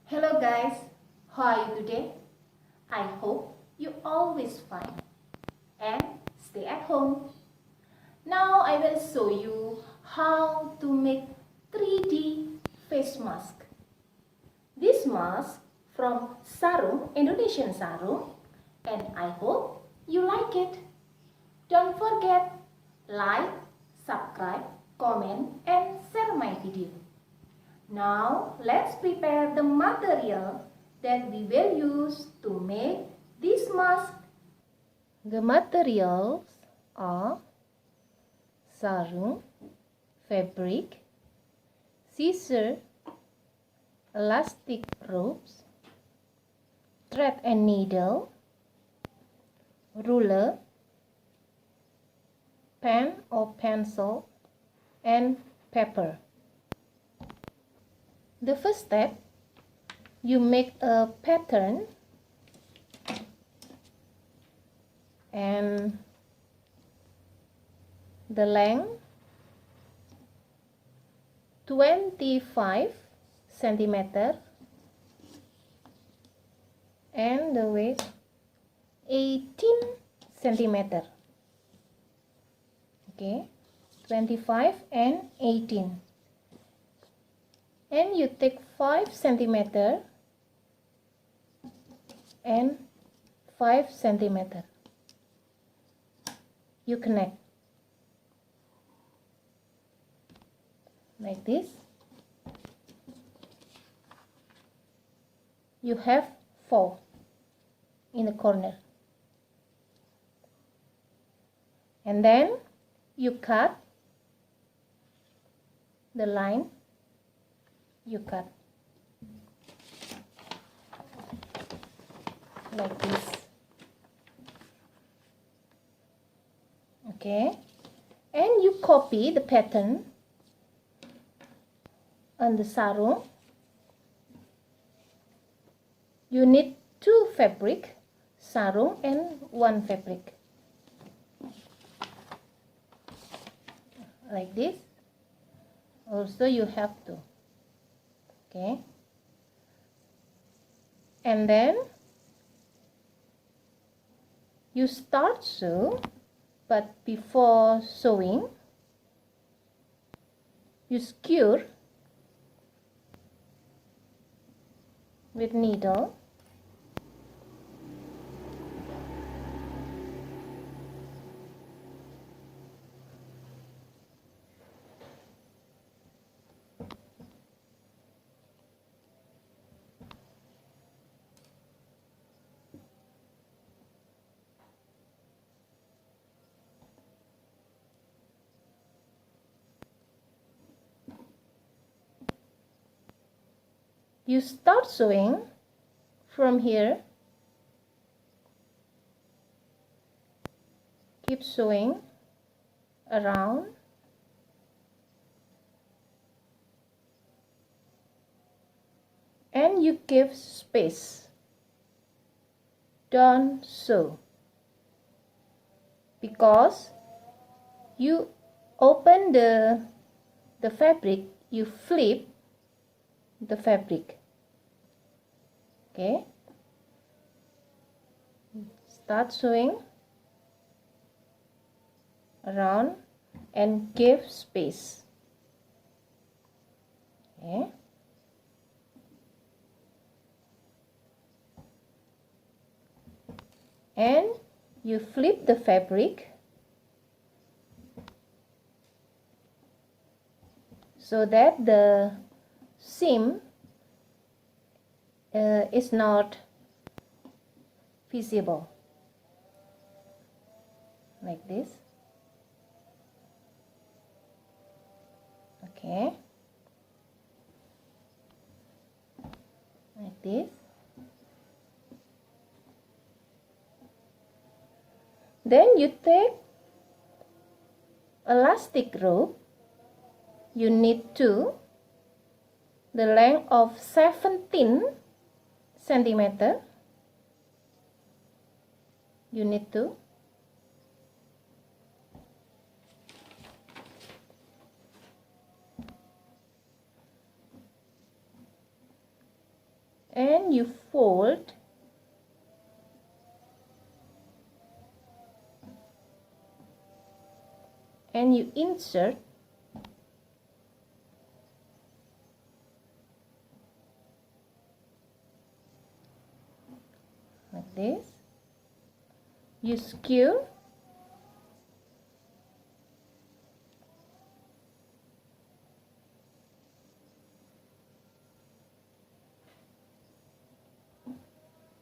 Hello guys, how are you today? I hope you always fine and stay at home. Now I will show you how to make 3D face mask. This mask from Sarong, Indonesian Sarong, and I hope you like it. Don't forget like, subscribe, comment and share my video. Now let's prepare the material that we will use to make this mask. The materials are sarung, fabric, scissors, elastic ropes, thread and needle, ruler, pen or pencil, and paper. The first step, you make a pattern and the length 25 centimeter and the width 18 centimeter. Okay, 25 and 18. And you take 5 centimeter and 5 centimeter. You connect like this. You have 4 in the corner. And then you cut the line. You cut like this. Okay, and you copy the pattern on the sarung. You need 2 fabric, sarung and 1 fabric like this. Also you have to. Okay, and then you start sew, but before sewing you skewer with needle. You start sewing from here. Keep sewing around. And you give space. Don't sew. Because you open the fabric, you flip the fabric. Okay, start sewing around and give space. Okay, and you flip the fabric so that the seam is not visible like this. Okay, like this. Then you take elastic rope. You need 2, the length of 17 centimeter. You need 2. and you fold and you insert like this. You skew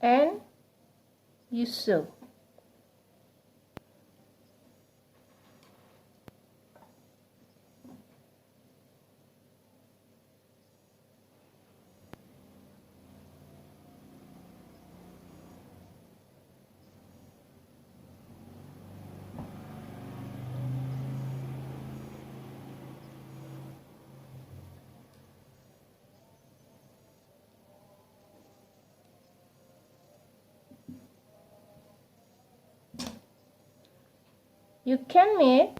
and you sew. You can make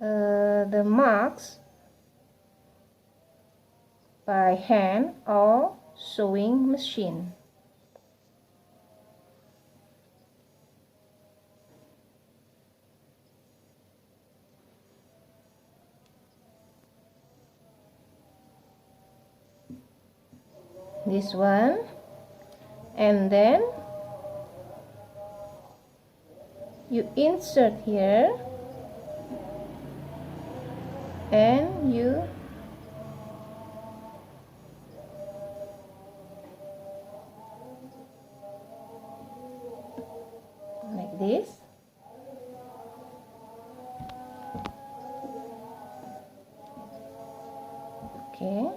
the marks by hand or sewing machine. This one, and then you insert here and you like this. Okay,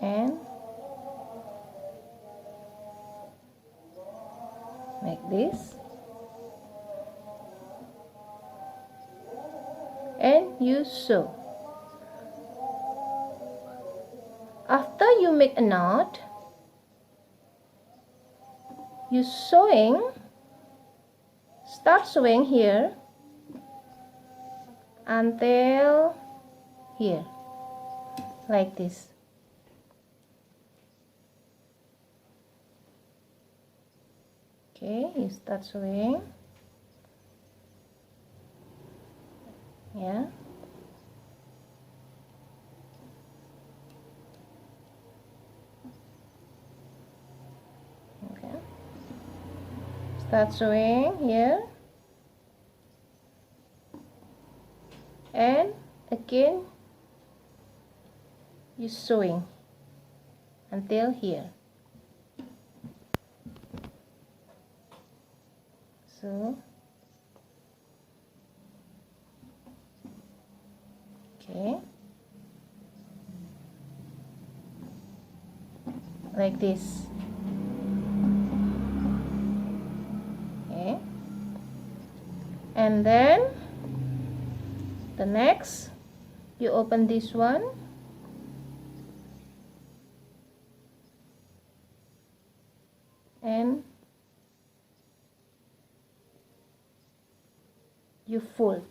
and like this, and you sew. After you make a knot, you start sewing here until here, like this. Okay, you start sewing. Yeah. Okay. Start sewing here. And again you sewing until here. So okay, like this. Okay, and then the next, you open this one and you fold.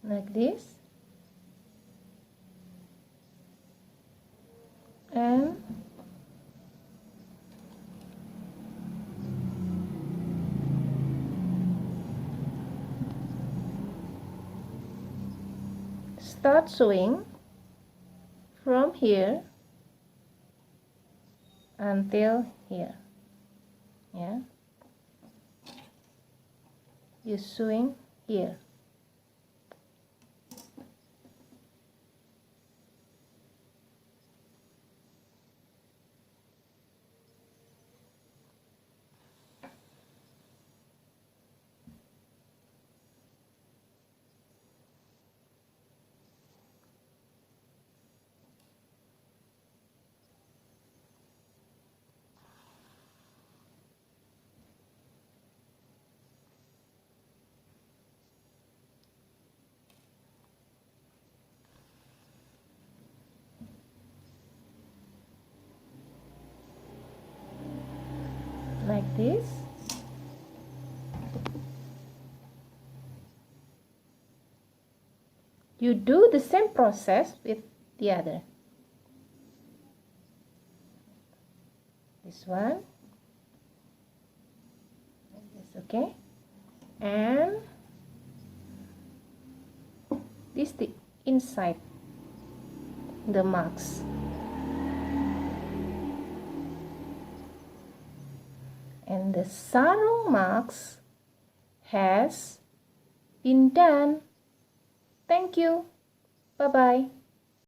Like this, and start sewing from here until here. Yeah, you're sewing here. this. You do the same process with the other. This one. Okay, and this the inside the marks. And the sarong marks has been done. Thank you. Bye bye.